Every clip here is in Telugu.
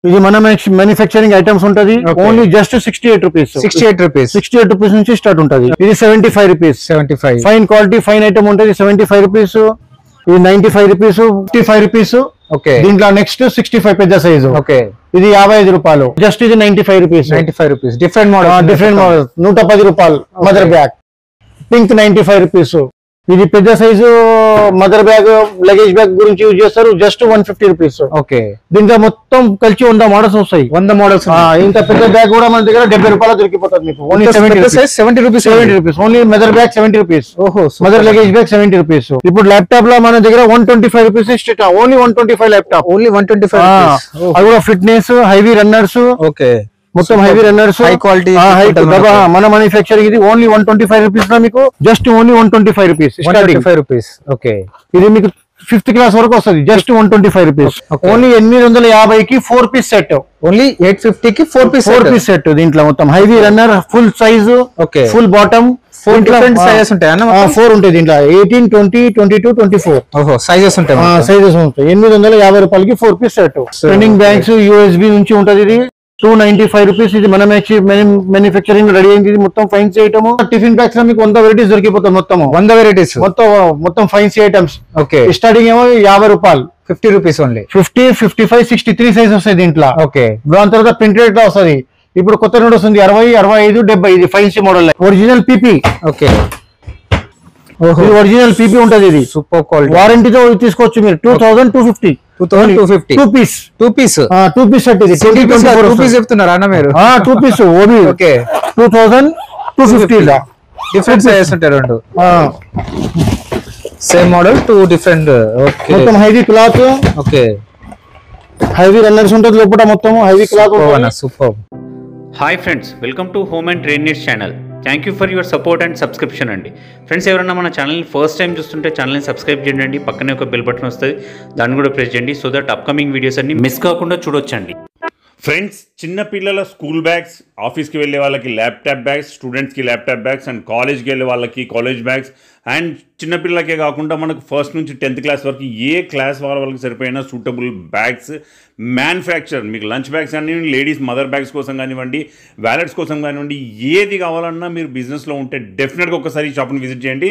ఇది మన మ్యానుఫ్యాక్చరింగ్ ఐటమ్స్ ఉంటది. Only just 68 rupees. 68 రూపీస్ నుంచి స్టార్ట్ ఉంటది. ఇది 75 rupees. Fine quality fine item ఉంటది. 75 రూపీస్. ఇది 95 రూపీస్. 55 రూపీస్. దీంట్లో నెక్స్ట్ 65 పెద్ద సైజు. ఇది 55 రూపాయలు. జస్ట్ ఇది 95 రూపీస్. డిఫరెంట్ మోడల్ 110 రూపాయలు. Mother bag pink 95 rupees. ఇది పెద్ద size mother bag luggage bag గురించి యూజ్ చేస్తారు. Just 150 rupees. దీంట్లో మొత్తం కలిసి 100 మోడల్స్ వస్తాయి. 100 మోడల్స్. ఇంత పెద్ద బ్యాగ్ కూడా మన దగ్గర 70 రూపాయలు దొరికిపోతుంది మీకు. Only 70 rupees. Only mother bag 70 rupees. Mother luggage bag 70 rupees. ఇప్పుడు ల్యాప్టాప్ లో మన దగ్గర 125 rupees start. Only 125 laptop. Only 125. అది కూడా ఫిట్నెస్ హైవీ రన్నర్స్. మొత్తం హైవీ రన్నర్స్ హై క్వాలిటీ మన మ్యానుఫ్యాక్చరింగ్. ఇది ఓన్లీ 125 రూపీస్ లో మీకు జస్ట్ ఓన్లీ 125 రూపీస్. 125 రూపీస్. ఇది మీకు 5th క్లాస్ వరకు వస్తుంది. Just 125 rupees. ఓన్లీ 850 కి 4 పీస్ సెట్. ఓన్లీ 850 కి 4 పీస్ సెట్. దీంట్లో మొత్తం heavy runner full size full bottom 4 different sizes ఉంటాయి అన్న. 4 ఉంటాయి దీంట్లో. 18, 20, 22, 24 సైజెస్ ఉంటాయి. 850 రూపాయలకి 4 piece set. Trending bags USB నుంచి ఉంటది. ఇది 295 రూపీస్. ఇది మన మ్యానుఫ్యాక్చరింగ్ రెడీ అయింది. ఇది మొత్తం ఫైన్సీ ఐటమ్. టిఫిన్ బ్యాగ్స్ లో మీకు 100 వెరైటీస్ దొరికిపోతాయి. మొత్తం 100 వెరైటీస్ మొత్తం ఫైన్సీ ఐటమ్స్. స్టార్టింగ్ ఏమో 50 రూపాయలు. 50 రూపీస్ ఓన్లీ. 50, 55, 63 సైజ్ వస్తాయి దీంట్లో. దాని తర్వాత ప్రింటెడ్ లో వస్తుంది. ఇప్పుడు కొత్త నోట్ వస్తుంది 60, 65, 70. ఇది fancy model. Original PP. Original PP ఉంటది. ఇది సూపర్ క్వాలిటీ. వారంటీతో తీసుకోవచ్చు మీరు. 2250. 2 పీస్ సెట్. ఇది 2 పీస్ చెప్తున్నారా అన్న మీరు? 2 పీస్ ఓబీ. 2250. డిఫరెంట్ సైజెస్ ఉంటాయి. 2 సేమ్ మోడల్ 2 డిఫరెంట్. మొత్తం హెవీ క్లాత్. హెవీ రన్నర్స్ ఉంటుంది లోపల. మొత్తం heavy cloth. Super. Hi friends, welcome to home and trade needs channel. Thank you for your support and subscription అండి. ఫ్రెండ్స్, ఎవరైనా మన ఛానల్ని ఫస్ట్ టైం చూస్తుంటే ఛానల్ని సబ్స్క్రైబ్ చేయండి. పక్కనే ఒక బెల్ బటన్ వస్తుంది, దాన్ని కూడా ప్రెస్ చేయండి. సో దట్ అప్కమింగ్ వీడియోస్ అన్ని మిస్ కాకుండా చూడొచ్చండి. ఫ్రెండ్స్, చిన్నపిల్లల స్కూల్ బ్యాగ్స్, ఆఫీస్కి వెళ్ళే వాళ్ళకి ల్యాప్టాప్ బ్యాగ్స్, స్టూడెంట్స్కి ల్యాప్టాప్ బ్యాగ్స్, అండ్ కాలేజ్కి వెళ్ళే వాళ్ళకి కాలేజ్ బ్యాగ్స్, అండ్ చిన్నపిల్లలకే కాకుండా మనకు 1st నుంచి 10th క్లాస్ వరకు ఏ క్లాస్ వాళ్ళకి సరిపోయిన సూటబుల్ బ్యాగ్స్ మ్యానుఫ్యాక్చర్. మీకు లంచ్ బ్యాగ్స్ కానివ్వండి, లేడీస్ మదర్ బ్యాగ్స్ కోసం కానివ్వండి, వ్యాలెట్స్ కోసం కానివ్వండి, ఏది కావాలన్నా మీరు బిజినెస్లో ఉంటే డెఫినెట్గా ఒకసారి ఈ షాప్ని విజిట్ చేయండి.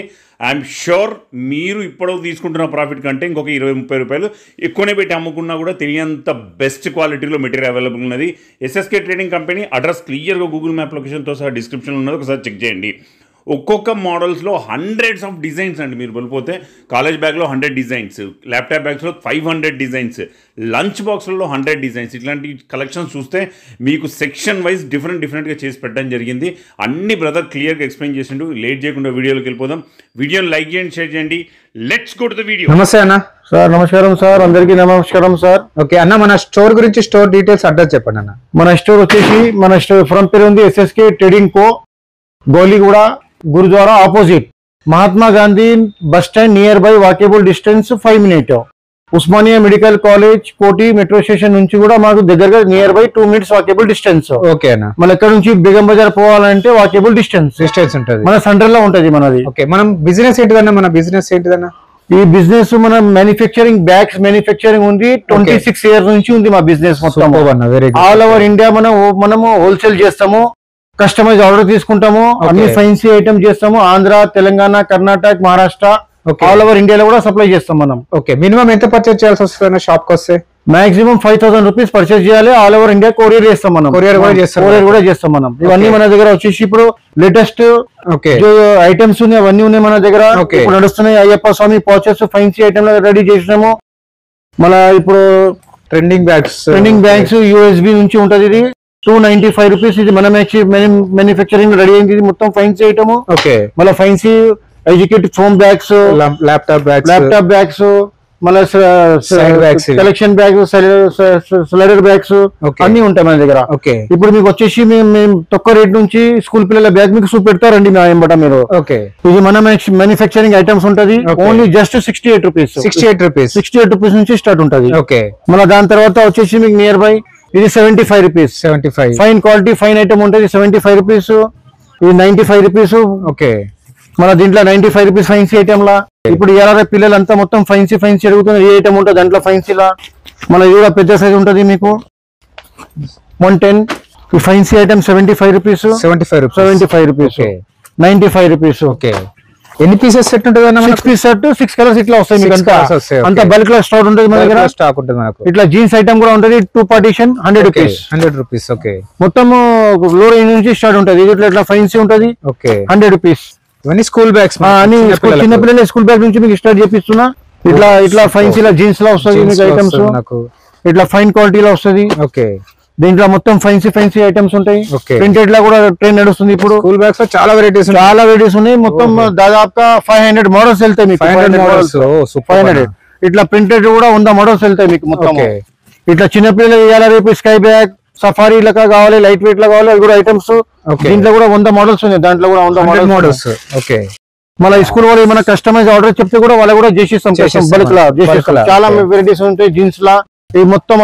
ఐఎమ్ షూర్ మీరు ఇప్పుడు తీసుకుంటున్న ప్రాఫిట్ కంటే ఇంకొక 20-30 రూపాయలు ఎక్కువనే పెట్టి అమ్ముకున్నా కూడా తెలియంత బెస్ట్ క్వాలిటీలో మెటీరియల్ అవైలబుల్ ఉన్నది. SSK ట్రేడింగ్ కంపెనీ అడ్రస్ క్లియర్గా గూగుల్ మ్యాప్ లొకేషన్తో సహా డిస్క్రిప్షన్లో ఉన్నది, ఒకసారి చెక్ చేయండి. ఒక్కొక్క మోడల్స్లో హండ్రెడ్స్ ఆఫ్ డిజైన్స్ అండి. మీరు వెళ్ళిపోతే కాలేజ్ బ్యాగ్లో 100 డిజైన్స్, ల్యాప్టాప్ బ్యాగ్స్లో 500 డిజైన్స్, లంచ్ బాక్స్లలో 100 డిజైన్స్. ఇట్లాంటి కలెక్షన్స్ చూస్తే మీకు సెక్షన్ వైజ్ డిఫరెంట్గా చేసి పెట్టడం జరిగింది. అన్ని బ్రదర్ క్లియర్గా ఎక్స్ప్లెయిన్ చేసిండు. లేట్ చేయకుండా వీడియోలోకి వెళ్ళిపోదాం. వీడియోని లైక్ చేయండి, షేర్ చేయండి. Let's go to the video. నమస్తే అన్న. సార్ నమస్కారం సార్. అందరికీ నమస్కారం సార్. ఓకే అన్న, మన స్టోర్ గురించి స్టోర్ డీటెయిల్స్ అడ్రస్ చెప్పండి అన్న. మన స్టోర్ వచ్చేసి మన స్టోర్ ఫ్రంట్ పేరు ఉంది SSK trading co, Goliguda Gurdwara opposite, Mahatma Gandhi bus stand nearby, walkable distance 5 minutes. Osmania medical college Koti metro station నుంచి కూడా మాకు దగ్గరగా nearby 2 minutes walkable distance. Okay అన్న. మన ఎక్కడ నుంచి బేగం బజార్ పోవాలంటే వాకేబుల్ డిస్టెన్స్ ఉంటుంది. మన సెంటర్ లో ఉంటది మనది. ఓకే, మనం బిజినెస్ ఏంటిదన్నా? మన బిజినెస్ ఏంటిదన్నా? ఈ బిజినెస్ మన మ్యానుఫ్యాక్చరింగ్ బ్యాగ్స్ మ్యానుఫ్యాక్చరింగ్ ఉంది. 26 years నుంచి ఉంది మా బిజినెస్ మొత్తం. ఆల్ ఓవర్ ఇండియా మనము హోల్సేల్ చేస్తాము, కస్టమైజ్ ఆర్డర్ తీసుకుంటాము, అన్ని ఫైన్సీ ఐటమ్ చేస్తాము. ఆంధ్ర, తెలంగాణ, కర్ణాటక, మహారాష్ట్ర, ఆల్ ఓవర్ ఇండియాలో కూడా సప్లై చేస్తాం మనం. ఓకే, మినిమం ఎంత పర్చేజ్ చేయాల్సి వస్తుంది షాప్ కి వస్తే? మాక్సిమం 5000 రూపీస్ పర్చేజ్ చేయాలి. ఆల్ ఓవర్ ఇండియా కొరియర్ చేస్తాం మనం. కొరియర్ కూడా చేస్తాం మనం. ఇవన్నీ మన దగ్గర వచ్చేసి ఇప్పుడు లేటెస్ట్ ఐటమ్స్ ఉన్నాయి, అవన్నీ ఉన్నాయి మన దగ్గర. ఇప్పుడు నడుస్తున్నాయి అయ్యప్ప స్వామి పౌచెస్, ఫైన్సీ ఐటమ్ రెడీ చేసినాము. మన ఇప్పుడు ట్రెండింగ్ బ్యాగ్స్ USB నుంచి ఉంటది. ఇది 295 రూపీస్. ఇది మన మ్యానుఫ్యాక్చరింగ్ రెడీ అయింది. ఇది మొత్తం ఫైన్సీ ఐటమ్. మళ్ళీ fancy educative foam bags, laptop bags, మళ్ళీ కలెక్షన్ బ్యాగ్స్, స్లైడర్ బ్యాగ్స్ అన్ని ఉంటాయి మన దగ్గర. ఇప్పుడు మీకు వచ్చేసి మేము తక్కువ రేట్ నుంచి స్కూల్ పిల్లల బ్యాగ్ మీకు చూపెడతారండి మా ఎంబట మీరు. ఇది మన మ్యానుఫ్యాక్చరింగ్ ఐటమ్స్ ఉంటది. Only just 68 rupees. 68 రూపీస్ నుంచి స్టార్ట్ ఉంటది. మళ్ళీ దాని తర్వాత వచ్చేసి మీకు నియర్ బై ఇది 75 rupees. Fine quality fine item ఉంటుంది. 75 రూపీస్. ఇది 95 రూపీస్. మన దీంట్లో 95 రూపీస్ ఫైన్సీ ఐటమ్ లా. ఇప్పుడు ఎలా పిల్లలంతా మొత్తం ఫైన్సీ అడుగుతున్నారు. ఏ ఐటమ్ ఉంటుంది దాంట్లో ఫైన్సీలా. మన ఇది కూడా పెద్ద సైజ్ ఉంటుంది మీకు. 110. ఈ fancy item 75 rupees, 75 rupees, 95 rupees. Okay, ఎన్ని పీసెస్ సెట్ ఉంటుంది అన్న? 6 పీస్ సెట్, 6 కలర్స్ ఇట్లా వస్తాయి మీకు. అంత బల్క్ లో స్టాక్ ఉంటుంది మన దగ్గర. స్టాక్ ఉంటుంది మనకు. ఇట్లా జీన్స్ ఐటమ్ కూడా ఉంటుంది, 2 పార్టీషన్, 100 రూపీస్. 100 రూపీస్. ఓకే, మొత్తం లో రేంజ్ నుంచి స్టార్ట్ ఉంటుంది. ఇది ఇట్లా ఫైన్సీ ఉంటుంది. Okay, 100 rupees. ఇవన్నీ స్కూల్ బ్యాగ్స్. చిన్న పిల్లల స్కూల్ బ్యాగ్ నుంచి మీకు స్టార్ట్ చేపిస్తున్నా. ఇట్లా ఫైన్సీ జీన్స్ లా వస్తుంది మీకు ఐటమ్స్. ఇట్లా ఫైన్ క్వాలిటీలో వస్తుంది. ఓకే, దీంట్లో మొత్తం ఫైన్సీ ఐటమ్స్ ఉంటాయి. ప్రింటెడ్ లా కూడా ట్రెండ్ నడుస్తుంది ఇప్పుడు. స్కూల్ బ్యాగ్స్ లో చాలా వెరైటీస్ ఉన్నాయి. మొత్తం దాదాపుగా 500 మోడల్స్ వెళ్తాయి మీకు. 500 ఇట్లా ప్రింటెడ్ కూడా 100 మోడల్స్ వెళ్తాయి మీకు మొత్తం. ఇట్లా చిన్నపిల్లలు ఇవాళ రేపు స్కై బ్యాగ్, సఫారీ లెక్క కావాలి, లైట్ వెయిట్ లా కావాలి, అవి కూడా ఐటమ్స్. దీంట్లో కూడా 100 మోడల్స్ ఉన్నాయి. దాంట్లో కూడా 100 మోడల్స్. ఓకే, మళ్ళీ స్కూల్ వాళ్ళు ఏమైనా కస్టమైజ్ ఆర్డర్ చెప్తే కూడా వాళ్ళు కూడా చేసిస్తాం. బల్క్ లా చేసిస్తాం. చాలా వెరైటీస్ ఉంటాయి జీన్స్ లా. ఈ మొత్తం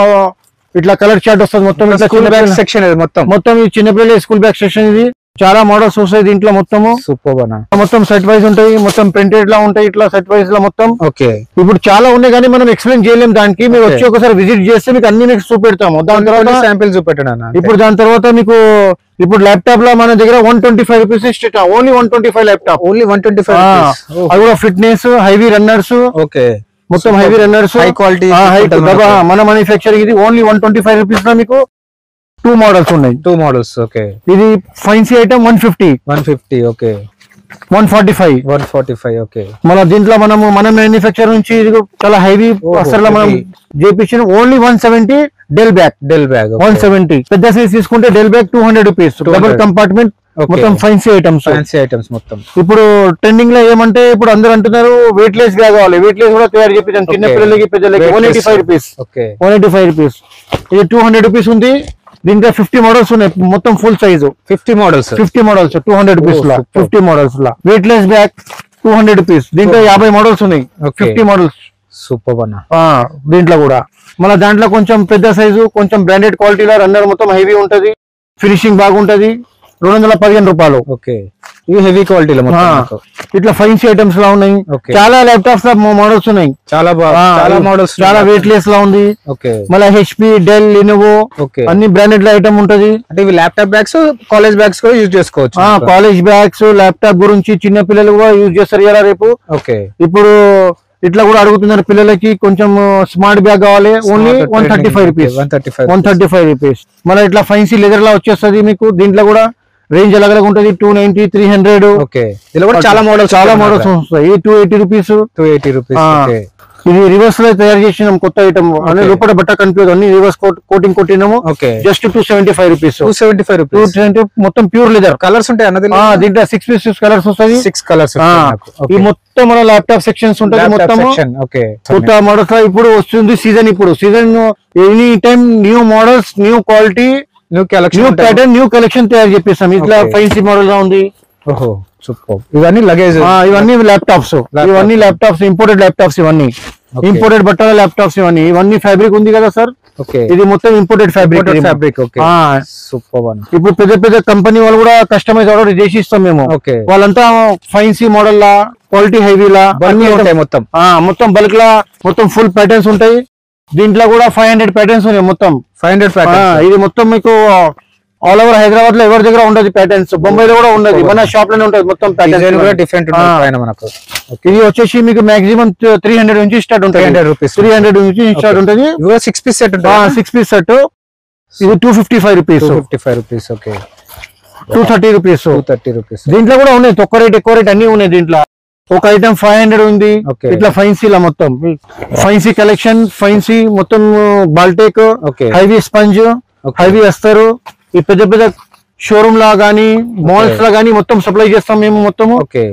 ఇట్లా కలర్ చార్ట్ వస్తుంది. మొత్తం స్కూల్ బ్యాగ్ సెక్షన్ మొత్తం ఈ చిన్నపిల్లల స్కూల్ బ్యాగ్ సెక్షన్. ఇది చాలా మోడల్స్ వస్తాయి దీంట్లో. మొత్తము సూపర్ అన్న. మొత్తం సెట్ వైజ్ ఉంటాయి. మొత్తం ప్రింటెడ్ లా ఉంటాయి. ఇట్లా సెట్ వైజ్ లా మొత్తం. ఓకే, ఇప్పుడు చాలా ఉన్నాయి కానీ మనం ఎక్స్ప్లెయిన్ చేయలేము దానికి. మీరు వచ్చి ఒకసారి విజిట్ చేస్తే మీకు అన్ని మీకు చూపెడతాము. దాని తర్వాత శాంపిల్ చూపెట్టండి. ఇప్పుడు దాని తర్వాత మీకు ఇప్పుడు ల్యాప్టాప్ లో మన దగ్గర 125 rupees start. Only 125 laptop. Only 125. అది కూడా ఫిట్నెస్, హైవీ రన్నర్స్. ఓకే, మొత్తం హైవీ రన్నర్స్, హై క్వాలిటీ. మన మ్యానుఫ్యాక్చరింగ్. ఇది ఓన్లీ 125 రూపీస్ లో మీకు 2 మోడల్స్ ఉన్నాయి. 2 మోడల్స్. ఓకే, ఇది ఫైన్సీ ఐటమ్ 150. ఓకే, 145. ఓకే, మన దీంట్లో మన మ్యానుఫ్యాక్చర్ నుంచి ఇది చాలా హైవీ అసలు మనం చేపించిన. Only 170 Dell bag. 170. పెద్ద సైజ్ తీసుకుంటే Dell bag 200 rupees. Double compartment. మొత్తం ఫైన్సీ ఐటమ్స్ మొత్తం. ఇప్పుడు ట్రెండింగ్ లో ఏమంటే ఇప్పుడు అందరూ అంటున్నారు వెయిట్ లెస్ గా కావాలి. వెయిట్ లెస్ కూడా తయారు చేపించాను చిన్న పిల్లలకి, పెద్దలకి. 185 రూపీస్. 185 ఇది 200 రూపీస్ ఉంది. దీంట్లో 50 మోడల్స్ ఉన్నాయి. మొత్తం ఫుల్ సైజు 50 మోడల్స్ 200 రూపీస్ లా. 50 మోడల్స్ లా వెయిట్ లెస్ బ్యాగ్ 200 రూపీస్. దీంట్లో 50 మోడల్స్ ఉన్నాయి. 50 మోడల్స్. సూపర్ అన్న. దీంట్లో కూడా మన దాంట్లో కొంచెం పెద్ద సైజు, కొంచెం బ్రాండెడ్ క్వాలిటీలో రన్నర్ మొత్తం హెవీ ఉంటది. ఫినిషింగ్ బాగుంటది. 215 రూపాయలు. ఓకే, ఇవి హెవీ క్వాలిటీలో. ఇట్లా ఫైన్సీ ఐటమ్స్ లా ఉన్నాయి. చాలా ల్యాప్టాప్స్ మోడల్స్ ఉన్నాయి. చాలా మోడల్స్. చాలా వెయిట్ లెస్ లా ఉంది. మళ్ళీ HP, డెల్, లినోవో అన్ని బ్రాండెడ్ లా ఐటమ్ ఉంటది. అంటే ఇవి ల్యాప్టాప్ బ్యాగ్స్, కాలేజ్ బ్యాగ్స్ కూడా యూజ్ చేసుకోవచ్చు. కాలేజ్ బ్యాగ్స్, ల్యాప్టాప్ గురించి చిన్న పిల్లలు కూడా యూజ్ చేస్తారు ఇలా రేపు. ఓకే, ఇప్పుడు ఇట్లా కూడా అడుగుతున్నారు పిల్లలకి కొంచెం స్మార్ట్ బ్యాగ్ కావాలి. Only 135 rupees. 135 రూపీస్. మళ్ళీ ఇట్లా ఫైన్సీ లెదర్ లా వచ్చేస్తుంది మీకు. దీంట్లో కూడా రేంజ్ అలాగే ఉంటుంది. 290, 300. ఓకే, ఇలా కూడా చాలా మోడల్స్ వస్తాయి. 280 రూపీస్. ఇది రివర్స్ లో తయారు చేసినాం కొత్త ఐటమ్. అనే లోపల బట్ట కనిపించదు. అన్ని రివర్స్ కోటింగ్ కొట్టినాము. Just 275 rupees. 275 మొత్తం ప్యూర్ లెదర్. కలర్స్ ఉంటాయి అన్నది. దీంట్లో 6 పీసెస్ కలర్స్ వస్తాయి. 6 కలర్స్. ఈ మొత్తం మన ల్యాప్టాప్ సెక్షన్స్ ఉంటుంది. మొత్తం కొత్త మోడల్స్ ఇప్పుడు వస్తుంది సీజన్. ఇప్పుడు season any time new models, new quality, new pattern, new collection తయారు చేపిస్తాం. ఇట్లా ఫైన్సీ మోడల్ గా ఉంది. ఓహో, సూపర్. ఇవన్నీ లగేజ్. ఇవన్నీ ల్యాప్టాప్స్. Imported laptops. ఇవన్నీ ఇంపోర్టెడ్ బట్టల ల్యాప్టాప్స్. ఇవన్నీ ఫ్యాబ్రిక్ ఉంది కదా సార్. ఇది మొత్తం ఇంపోర్టెడ్ ఫ్యాబ్రిక్. సూపర్. ఇప్పుడు పెద్ద కంపెనీ వాళ్ళు కూడా కస్టమైజ్ ఆర్డర్ చేసి ఇస్తాం మేము. వాళ్ళంతా ఫైన్సీ మోడల్ లా, క్వాలిటీ హెవీ లా మొత్తం బల్క్ లా మొత్తం ఫుల్ ప్యాటర్న్స్ ఉంటాయి. దీంట్లో కూడా 500 ప్యాటర్న్స్ ఉన్నాయి. మొత్తం 500 ప్యాటర్న్స్. ఇది మొత్తం మీకు ఆల్ ఓవర్ హైదరాబాద్ లో ఎవరి దగ్గర ఉండదు ప్యాటర్న్స్. బొంబాయిలో కూడా ఉన్నది. మన షాప్ లోనే ఉంటుంది మొత్తం ప్యాటర్న్స్. డిఫరెంట్. ఇది వచ్చేసి మీకు మాక్సిమం 300 నుంచి స్టార్ట్ ఉంటుంది. 300 నుంచి స్టార్ట్ ఉంటుంది. 6 పీస్ సెట్. 6 piece set. ఇది 255 రూపీస్. 230 రూపీస్. దీంట్లో కూడా ఉన్నాయి. తక్కువ రేట్, ఎక్కువ రేట్ అన్ని ఉన్నాయి. దీంట్లో ఒక ఐటమ్ 500 ఉంది. ఇట్లా ఫైన్సీలా మొత్తం ఫైన్సీ కలెక్షన్. ఫైన్సీ మొత్తం బాల్టేక్, హైవీ స్పంజ్, హైవీ అస్తరు. ఈ పెద్ద షోరూమ్ లా గానీ, మాల్స్ లా గానీ మొత్తం సప్లై చేస్తాం మేము.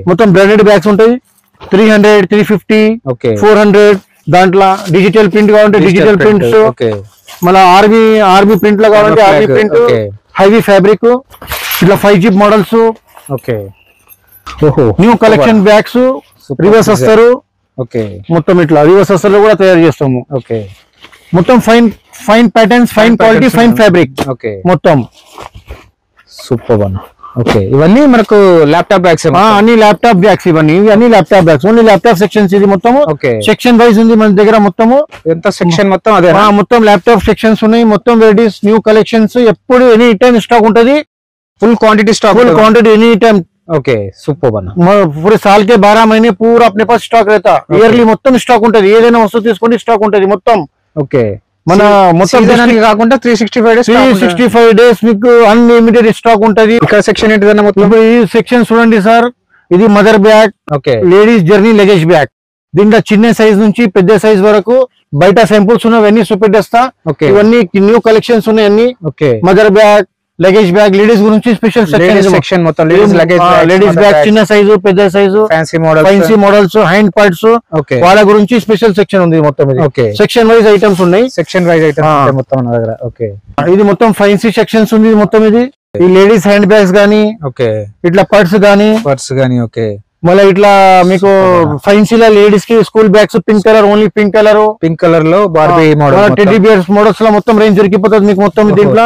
మొత్తం బ్రాండెడ్ బ్యాగ్స్ ఉంటాయి. 300, 350, 400. దాంట్లో డిజిటల్ ప్రింట్ కావాలంటే డిజిటల్ ప్రింట్స్. మళ్ళీ ఆర్బీ ప్రింట్ లా కావాలంటే ఆర్బీ ప్రింట్. Heavy fabric. ఇట్లా 5G models. New collection bags. Reverse వస్తారు. మొత్తం ఇట్లా రివర్స్ వస్తారు కూడా తయారు చేస్తాము. మొత్తం fine patterns, fine quality, fine fabric మొత్తం. సూపర్ అన్న. ఓకే, ఇవన్నీ మనకు ల్యాప్టాప్ బ్యాగ్స్. అన్ని ల్యాప్టాప్ బ్యాగ్స్ ఇవన్నీ అన్ని laptop bags, only laptop sections. ఇది మొత్తం ఓకే, సెక్షన్ వైజ్ ఉంది మన దగ్గర మొత్తము. ఎంత సెక్షన్ మొత్తం అదే? మొత్తం ల్యాప్టాప్ సెక్షన్స్ ఉన్నాయి, మొత్తం వెరైటీస్, న్యూ కలెక్షన్స్, ఎప్పుడు ఎనీ టైం స్టాక్ ఉంటది. Full quantity stock, full quantity any time. Okay, super बना. पूरे साल के 12 महीने पूरा अपने पास स्टॉक रहता. ఇయర్లీ మొత్తం స్టాక్ ఉంటది, ఏదైనా వస్తువు తీసుకోండి స్టాక్ ఉంటది మొత్తం. ఓకే, మన మొత్తం సీజన్ కాకుండా 365 డేస్ 365 డేస్ మీకు అన్లిమిటెడ్ స్టాక్ ఉంటది. ఇక్కడ సెక్షన్ ఏంటిదన్న మొత్తం? ఈ సెక్షన్ చూడండి సార్, ఇది mother bag, okay, ladies journey luggage bag. దీంట్లో చిన్న సైజ్ నుంచి పెద్ద సైజ్ వరకు బయట శాంపుల్స్ ఉన్నవన్నీ చూపెట్టేస్తా. ఓకే, ఇవన్నీ న్యూ కలెక్షన్స్ ఉన్నాయి అన్ని. Okay, mother bag, luggage bag, ladies గురించి స్పెషల్ సెక్షన్ మొత్తం ladies luggage bag, ladies bag చిన్న సైజు పెద్ద size, fancy models, hand parts, okay, వాళ్ళ గురించి స్పెషల్ సెక్షన్ ఉంది మొత్తం. ఇది ఓకే, సెక్షన్ వైజ్ ఐటమ్స్ ఉన్నాయి, సెక్షన్ వైజ్ ఐటమ్స్ మొత్తం మన దగ్గర. ఓకే, ఇది మొత్తం ఫ్యాన్సీ సెక్షన్స్ ఉంది మొత్తం. ఇది ఈ లేడీస్ హ్యాండ్ బ్యాగ్స్ గానీ, ఓకే, ఇట్లా పర్స్ గానీ, ఓకే, మళ్ళీ ఇట్లా మీకు ఫ్యాన్సీలో లేడీస్ కి school bags pink colour, only pink colour లో Barbie model, teddy bears models లో మొత్తం రేంజ్ దొరికిపోతుంది మీకు మొత్తం. దీంట్లో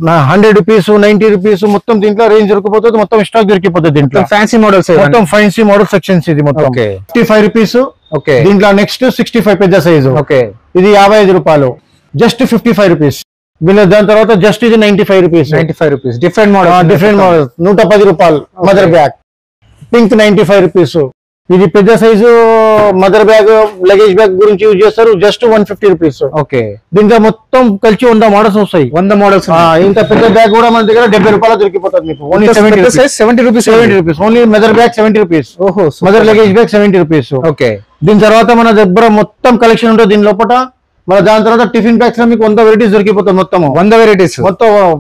100 రూపీస్, 90 రూపీస్ మొత్తం దీంట్లో రేంజ్ దొరికిపోతుంది, మొత్తం స్టాక్ దొరికిపోతుంది. దీంట్లో ఫ్యాన్సీ మోడల్స్, మొత్తం ఫ్యాన్సీ మోడల్ సెక్షన్స్. ఇది మొత్తం 55 రూపీస్. ఓకే, దీంట్లో నెక్స్ట్ 65 పెద్ద సైజు. ఓకే, ఇది 55 రూపాయలు, జస్ట్ 55 రూపీస్. దాని తర్వాత జస్ట్ ఇది 95 రూపీస్. 95 రూపీస్, డిఫరెంట్ మోడల్ 110 రూపాయలు. Mother bag pink 95 rupees. ఇది పెద్ద size mother bag, luggage bag గురించి యూజ్ చేస్తారు, జస్ట్ 150 రూపీస్. ఓకే, దీంట్లో మొత్తం కలిసి 100 మోడల్స్ వస్తాయి. 100 మోడల్స్. ఇంత పెద్ద బ్యాగ్ కూడా మన దగ్గర 70 రూపాయలు దొరికిపోతుంది మీకు. Only 70 rupees. Only mother bag 70 rupees. ఓహో, mother luggage bag 70 rupees. Okay, దీని తర్వాత మన దగ్గర మొత్తం కలెక్షన్ ఉంటుంది దీని లోపల. మన దాని తర్వాత టిఫిన్ బ్యాగ్స్ లో మీకు 100 వెరైటీస్ దొరికిపోతాయి మొత్తం. 100 వెరైటీస్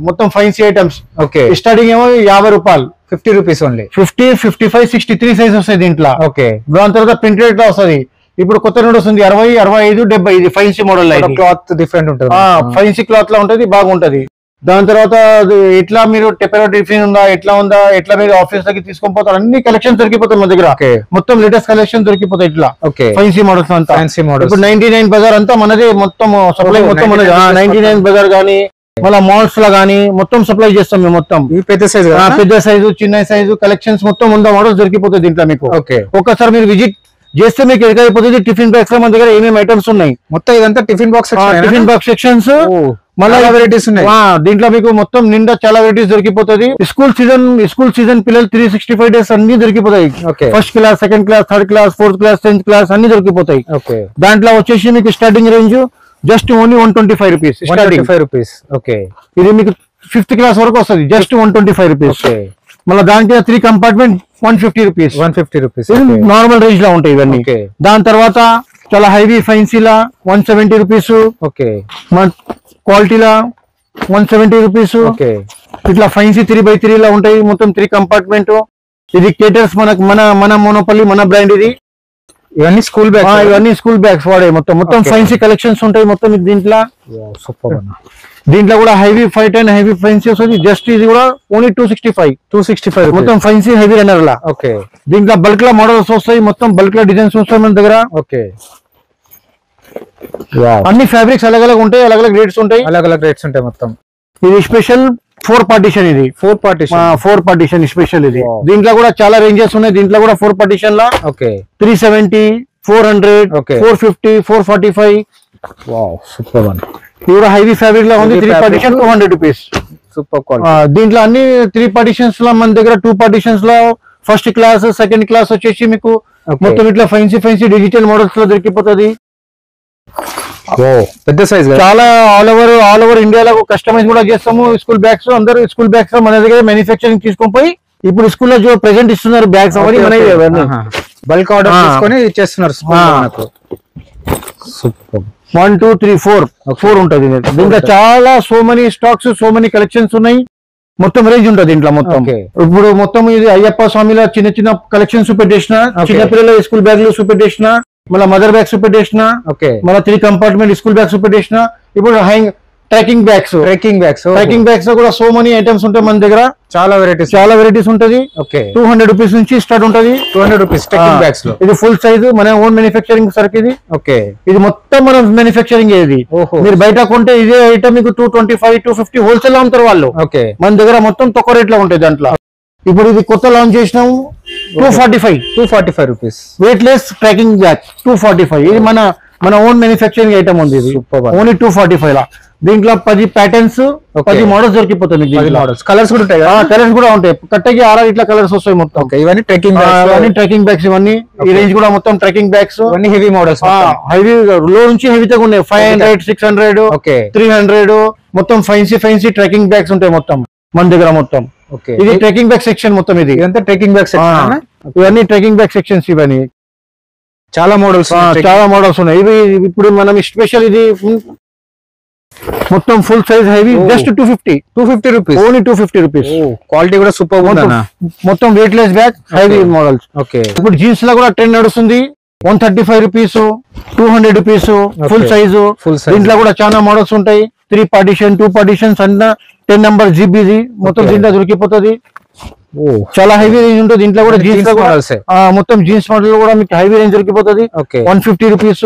మొత్తం ఫ్యాన్సీ ఐటమ్స్. ఓకే, స్టార్టింగ్ ఏమో 50 రూపాయలు, 50 రూపీస్ ఓన్లీ. 50, 55, 63 సైజ్ వస్తాయి దీంట్లో. ఓకే, దాని తర్వాత ప్రింటెడ్ లో వస్తుంది. ఇప్పుడు కొత్త నోట్ వస్తుంది 60, 65, 70. ఇది ఫ్యాన్సీ మోడల్, క్లాత్ డిఫరెంట్ ఉంటుంది, ఫ్యాన్సీ క్లాత్ లో ఉంటది, బాగుంటది. దాని తర్వాత ఎట్లా మీరు టిఫిన్ ఉందా, ఎట్లా మీరు ఆఫీస్ లకి తీసుకొని పోతారు, అన్ని కలెక్షన్ దొరికిపోతాయి మన దగ్గర. మొత్తం లేటెస్ట్ కలెక్షన్ దొరికిపోతాయి ఇట్లా. ఓకే, ఫ్యాన్సీ మోడల్స్ అంతా. ఇప్పుడు 99 బజార్ అంతా మనది, మొత్తం సప్లై మొత్తం మనది. 99 బజార్ గానీ మళ్ళీ మాల్స్ లో గానీ మొత్తం సప్లై చేస్తాం మేము మొత్తం. పెద్ద సైజు చిన్న సైజు కలెక్షన్స్ మొత్తం 100 మోడల్స్ దొరికిపోతాయి దీంట్లో మీకు. ఓకే, ఒక్కసారి మీరు విజిట్ చేస్తే మీకు ఎక్కడైపోతుంది. టిఫిన్ బాక్స్ లో మన దగ్గర ఏమేమి ఐటమ్స్ ఉన్నాయి మొత్తం. ఇదంతా టిఫిన్ బాక్స్ సెక్షన్స్. మళ్ళీ వెరైటీస్ ఉన్నాయి దీంట్లో మీకు మొత్తం నిండా చాలా వెరైటీస్ దొరికిపోతుంది. స్కూల్ సీజన్ పిల్లలు 365 డేస్ అన్ని దొరికిపోతాయి. First class, second class, third class, fourth class, 10th class అన్ని దొరికిపోతాయి. దాంట్లో వచ్చేసి మీకు starting range just only 125 rupees. 125 rupees. Okay, ఇది మీకు 5th క్లాస్ వరకు వస్తుంది, జస్ట్ 125 రూపీస్. మళ్ళీ దానికి 3 compartment 150 rupees. 150 rupees normal range లో ఉంటాయి ఇవన్నీ. దాని తర్వాత చాలా హైవీ ఫైన్సీలా 170 రూపీస్. ఓకే, క్వాలిటీలా 170 రూపీస్. ఓకే, ఇట్లా ఫైన్సీ 3x3 లా ఉంటాయి మొత్తం 3 కంపార్ట్మెంట్. ఇది కేటర్స్ మన మోనోపల్లి మన బ్రాండ్. ఇది ఇవన్నీ స్కూల్ బ్యాగ్స్ వాడే మొత్తం ఫైన్సీ కలెక్షన్స్ ఉంటాయి మొత్తం దీంట్లో. దీంట్లో కూడా హైవీ 510 హైవీ ఫైన్సీ వస్తుంది. జస్ట్ ఇది కూడా ఓన్లీ 265 మొత్తం ఫైన్సీ హైవీ రన్నర్ లా. ఓకే, దీంట్లో బల్క్ లా మోడల్స్ వస్తాయి, మొత్తం బల్క్ లా డిజైన్స్ వస్తాయి మన దగ్గర. ఓకే, అన్ని ఫ్యాబ్రిక్స్ అలగ్ ఉంటాయి, అలగ్ రేట్స్ ఉంటాయి మొత్తం. ఇది స్పెషల్ 4 పార్టీషన్. ఇది 4 పార్టీషన్ స్పెషల్. ఇది దీంట్లో కూడా చాలా రేంజెస్ ఉన్నాయి. దీంట్లో కూడా 4 పార్టీషన్ లా. ఓకే, 370, 400, 450, 445. Super one. ఇది కూడా హైవీ ఫ్యాబ్రిక్ లా ఉంది. 3 పార్టీషన్ 200 రూపీస్. Super quality. దీంట్లో అన్ని 3 పార్టీషన్స్ లో మన దగ్గర 2 పార్టీషన్స్ లో ఫస్ట్ క్లాస్, సెకండ్ క్లాస్ వచ్చేసి మీకు మొత్తం ఇట్లా ఫైన్సీ డిజిటల్ మోడల్స్ లో దొరికిపోతుంది. పెద్ద సైజ్, చాలా ఆల్ ఓవర్ ఇండియాలో కస్టమైజ్ కూడా చేస్తాము. స్కూల్ బ్యాగ్స్ అందరూ స్కూల్ బ్యాగ్స్ మన దగ్గర మ్యానుఫ్యాక్చరింగ్ తీసుకొని పోయి ఇప్పుడు స్కూల్లో ప్రెసెంట్ ఇస్తున్నారు బ్యాగ్స్. బల్క్ ఆర్డర్ తీసుకొని ఇచ్చేస్తున్నారు. 1, 2, 3, 4 ఉంటుంది దీంట్లో. చాలా so many stocks, so many collections ఉన్నాయి. మొత్తం రేంజ్ ఉంటుంది దీంట్లో మొత్తం. ఇప్పుడు మొత్తం ఇది అయ్యప్ప స్వామిలో చిన్న కలెక్షన్స్ పెట్టేసిన, చిన్నపిల్లల స్కూల్ బ్యాగ్లు చూపెట్టేసిన, మళ్ళీ మదర్ బ్యాగ్స్ పెట్టేసిన, మళ్ళీ 3 కంపార్ట్మెంట్ స్కూల్ బ్యాగ్స్ పెట్టేసిన. ఇప్పుడు ట్రెక్కింగ్ బ్యాగ్స్ లో కూడా సో మెనీ ఐటమ్స్ ఉంటాయి మన దగ్గర. చాలా వెరైటీస్ ఉంటది. ఓకే, 200 రూపీస్ నుంచి స్టార్ట్ ఉంటది. 200 రూపీస్ ట్రెక్కింగ్ బ్యాగ్స్ లో. ఇది ఫుల్ సైజ్ మన ఓన్ మ్యానుఫ్యాక్చరింగ్ సర్క్ ఇది. ఓకే, ఇది మొత్తం మనం మ్యానుఫ్యాక్చరింగ్ ఇది. మీరు బయట కొంటే ఇదే ఐటమ్ మీకు 225 250 హోల్సేల్ లో అమ్ముతారు వాళ్ళు. ఓకే, మన దగ్గర మొత్తం తక్కువ రేట్ లో ఉంటాయి దాంట్లో. ఇప్పుడు ఇది కొత్త లాంచ్ చేసినాము 245 rupees weight less trekking bag 245. ఇది మన ఓన్ మ్యానుఫ్యాక్చరింగ్ ఐటమ్ ఉంది. ఇది ఓన్లీ 245 లా. దీంట్లో 10 ప్యాటర్న్స్ 10 మోడల్స్ దొరికిపోతుంది. కలర్స్ కూడా ఉంటాయి. కలర్స్ కూడా ఉంటాయి. కట్టకి 6 ఇట్లా కలర్స్ వస్తాయి మొత్తం. ఇవన్నీ ట్రెక్కింగ్ బ్యాగ్స్ ఇవన్నీ. ఈ రేంజ్ కూడా మొత్తం ట్రెక్కింగ్ బ్యాగ్స్. ఇవన్నీ హెవీ మోడల్స్. హెవీ లో నుంచి హెవీతో ఉన్నాయి. 500 600 300 మొత్తం ఫైన్సీ ట్రెక్కింగ్ బ్యాగ్స్ ఉంటాయి మొత్తం మన దగ్గర మొత్తం. ఇది ట్రెక్కింగ్ బ్యాగ్ సెక్షన్ మొత్తం. ఇదంతా ట్రెక్కింగ్ బ్యాగ్ సెక్షన్. ఇవన్నీ ట్రెక్కింగ్ బ్యాగ్ సెక్షన్స్. ఇవన్నీ చాలా మోడల్స్ ఉన్నాయి. ఇవి ఇప్పుడు మనం స్పెషల్ ఇది మొత్తం full size heavy just 250 rupees. Only 250 rupees. Quality కూడా సూపర్ మొత్తం weight less bag heavy models. Okay, ఇప్పుడు జీన్స్ లో కూడా ట్రెండ్ నడుస్తుంది. 135 రూపీస్ 200 రూపీస్ ఫుల్ సైజు. దీంట్లో కూడా చాలా మోడల్స్ ఉంటాయి. 3 పార్టిషన్ 2 పార్టిషన్స్ అన్న 10 నెంబర్ జీబీది మొత్తం దీంట్లో దొరికిపోతుంది. చాలా హెవీ రేంజ్ ఉంటుంది. దీంట్లో కూడా జీన్స్ మొత్తం జీన్స్ మోడల్ కూడా మీకు హెవీ రేంజ్ దొరికిపోతుంది. 150 రూపీస్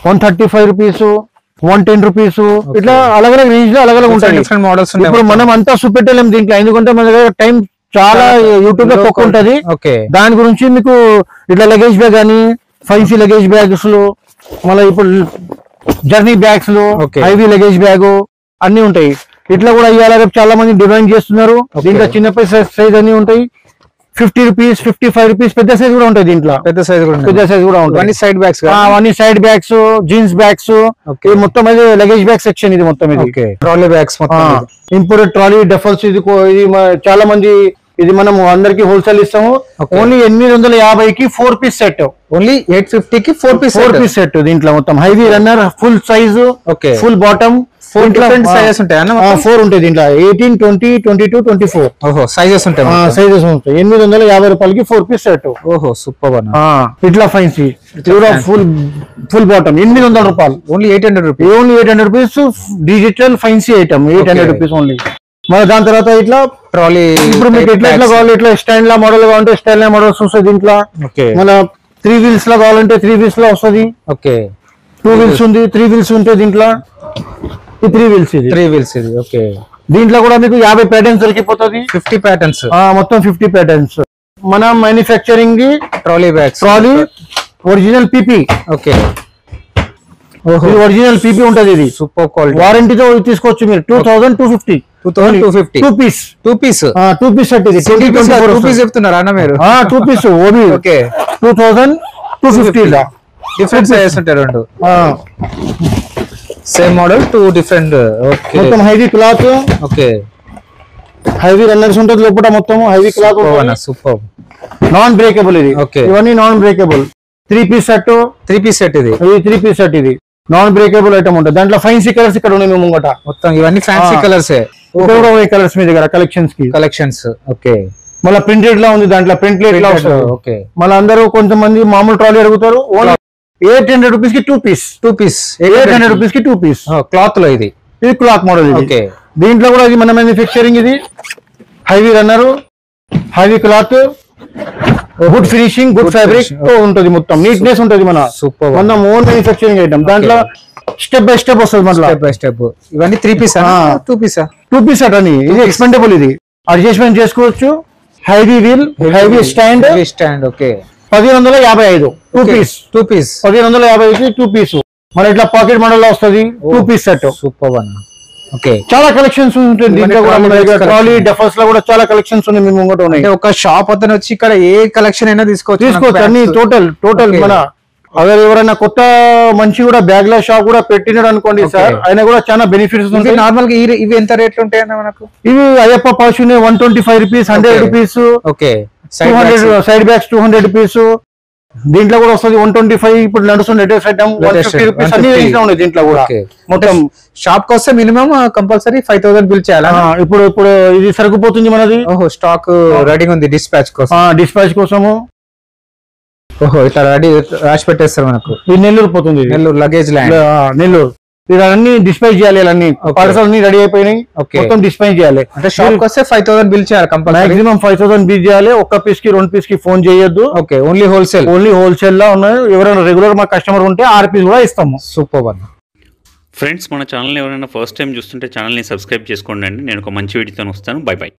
135 రూపీస్ 110 రూపీస్ ఇట్లా అలగ్ రేంజ్ లో అలగ్ ఉంటాయి. Different models. ఇప్పుడు మనం అంతా చూపెట్టలేం దీంట్లో, ఎందుకంటే మన దగ్గర టైం చాలా యూట్యూబ్ లో తక్కువ ఉంటది. దాని గురించి మీకు ఇట్లా లగేజ్ బ్యాగ్ అని ఫైన్సీ లగేజ్ బ్యాగ్స్ లో, మళ్ళీ ఇప్పుడు జర్నీ బ్యాగ్స్ లో హెవీ లగేజ్ బ్యాగ్ అన్ని ఉంటాయి. ఇట్లా కూడా ఇవాళ రేపు చాలా మంది డిమాండ్ చేస్తున్నారు. దీంట్లో చిన్న సైజ్ అన్ని ఉంటాయి. 50 రూపీస్ 55 రూపీస్ పెద్ద సైజ్ కూడా ఉంటాయి. దీంట్లో పెద్ద సైజ్ కూడా ఉంటాయి. సైడ్ బ్యాగ్స్ అవన్నీ సైడ్ బ్యాగ్స్ జీన్స్ బ్యాగ్స్ మొత్తం అది లగేజ్ బ్యాగ్ సెక్షన్. ఇది మొత్తం ఇది trolley bags imported trolley duffels. ఇది చాలా మంది ఇది మనం అందరికి హోల్సేల్ ఇస్తాము. ఓన్లీ 850కి 4 పీస్ సెట్. ఓన్లీ 850కి 4 పీస్ సెట్. దీంట్లో మొత్తం heavy runner full size full bottom 4 different sizes ఉంటాయి. 4 ఉంటాయి దీంట్లో. 18 20 22 24 సైజెస్ ఉంటాయి. 850 రూపాయలకి 4 పీస్ సెట్. సూపర్. ఇట్లా ఫైన్సీ ఫుల్ బాటమ్ 800 రూపాయలు. Only 800 rupees digital fancy item 800 rupees only. మన దాని తర్వాత ఇట్లా ట్రాలీ ఇప్పుడు మీకు ఎట్లా కావాలి, ఇట్లా స్టాండ్ లా మోడల్ కావాలంటే స్టాండ్ లా మోడల్స్ వస్తాయి దీంట్లో. మన 3 వీల్స్ లో కావాలంటే 3 వీల్స్ లో వస్తుంది. 2 వీల్స్ ఉంది 3 వీల్స్ ఉంటాయి దీంట్లో. 3 వీల్స్ ఇది. ఓకే, దీంట్లో కూడా మీకు 50 ప్యాటర్న్స్ దొరికిపోతుంది. 50 ప్యాటర్న్స్ మొత్తం 50 ప్యాటర్న్స్. మన manufacturing trolley bags original PP. Okay, original PP ఉంటది. ఇది సూపర్ క్వాలిటీ. వారంటీతో తీసుకోవచ్చు మీరు. 2250 2 పీస్ సెట్. ఇది 2 పీస్ చెప్తున్నారా అన్న మీరు? 2 పీస్ ఓబీ. ఓకే, 2250 లా డిఫరెంట్ సైజెస్ ఉంటాయి. 2 సేమ్ మోడల్ 2 డిఫరెంట్. ఓకే, మొత్తం heavy cloth. Okay, heavy runners ఉంటుంది లోపల మొత్తం heavy cloth. Super. Non breakable ఇది. ఓకే, ఇవన్నీ non breakable 3 piece set. 3 piece set ఇది 3 పీస్ సెట్. ఇది నాన్ బ్రేకబుల్ ఐటమ్ ఉంటుంది. దాంట్లో ఫైన్సీ కలర్స్ ఇక్కడ ఉన్నాయి మేము ముంగట మొత్తం. ఇవన్నీ ఫ్యాన్సీ కలర్స్. కలర్స్ మీ దగ్గర కలెక్షన్స్. ఓకే, మళ్ళీ ప్రింటెడ్ లా ఉంది. దాంట్లో ప్రింటెడ్ లా వస్తుంది. ఓకే, మళ్ళీ అందరూ కొంతమంది మామూలు ట్రాలీ అడుగుతారు. 800 రూపీస్ కి 2 పీస్ 800 రూపీస్ కి 2 పీస్ క్లాత్ లో. ఇది క్లాత్ మోడల్. ఓకే, దీంట్లో కూడా ఇది మన మ్యానుఫ్యాక్చరింగ్. ఇది heavy runner heavy cloth good finishing good fabric ఉంటుంది. మొత్తం నీట్నెస్ ఉంటుంది. మన సూపర్ మన ఓన్ మ్యానుఫ్యాక్చరింగ్ ఐటమ్. దాంట్లో స్టెప్ బై స్టెప్ వస్తుంది. Step by step. ఇవన్నీ 3 పీస్ 2 పీస్ సెట్ అని. ఇది ఎక్స్పెండబుల్. ఇది అడ్జస్ట్మెంట్ చేసుకోవచ్చు. Heavy wheel heavy stand. Okay, 1555 2 piece 1555కి 2 పీస్. మన ఇట్లా పాకెట్ మోడల్ లో వస్తుంది. 2 పీస్ సెట్. సూపర్. ఓకే, చాలా కలెక్షన్స్ ఉంటుంది దీంట్లో కూడా. మన దగ్గర ట్రాలీ డఫర్స్ లో కూడా చాలా కలెక్షన్స్ ఉన్నాయి. మేము ముంగట ఉన్నాయి. ఒక షాప్ అతను వచ్చి ఇక్కడ ఏ కలెక్షన్ అయినా తీసుకోవచ్చు. అన్ని టోటల్ మన అదే ఎవరైనా కొత్త మంచి కూడా బ్యాగ్ ల షాప్ కూడా పెట్టినాడు అనుకోండి సార్, ఆయన కూడా చాలా బెనిఫిట్స్ ఉంటాయి. నార్మల్ గా ఇవి ఎంత రేట్లు ఉంటాయన్న మనకు? ఇవి అయ్యప్ప పాషునే 125 rupees 100 rupees. Okay, 200 side bags 200 rupees. దీంట్లో కూడా వస్తుంది 125. ఇప్పుడు నడుస్తుంది లేటెస్ట్ ఐటమ్ 150 రూపీస్ అన్ని ఉన్నాయి దీంట్లో కూడా. మొత్తం షాప్ కి వస్తే మినిమం కంపల్సరీ 5000 బిల్ చేయాలి. ఇప్పుడు ఇది సరిపోతుంది మనది. స్టాక్ రెడీగా ఉంది డిస్పాచ్ కోసము. ఓహో, ఇట్లా రెడీ రాసి పెట్టేస్తారు మనకు. ఇది నెల్లూరు పోతుంది. Nellore luggage land Nellore. ఇవన్నీ డిస్పాచ్ చేయాలి, అన్ని పార్సల్ అన్ని రెడీ అయిపోయినాయి, మొత్తం డిస్పాచ్ చేయాలి. అంటే షాప్ వస్తే 5000 బిల్ చేయాలి కంపల్సరీ. మాక్సిమం 5000 బిల్ చేయాలి. ఒక్క పీస్ కి 2 పీస్ కి ఫోన్ చేయొద్దు. ఓకే, ఓన్లీ హోల్సేల్ లా ఉన్నాయి. ఎవరైనా రెగ్యులర్ మా కస్టమర్ ఉంటే 6 పీస్ కూడా ఇస్తాము. సూపర్ అన్న. ఫ్రెండ్స్ మన ఛానల్ ఎవరైనా ఫస్ట్ టైం చూస్తుంటే ఛానల్ని సబ్స్క్రైబ్ చేసుకోండి అండి. నేను ఒక మంచి వీడియోతో వస్తాను. By by.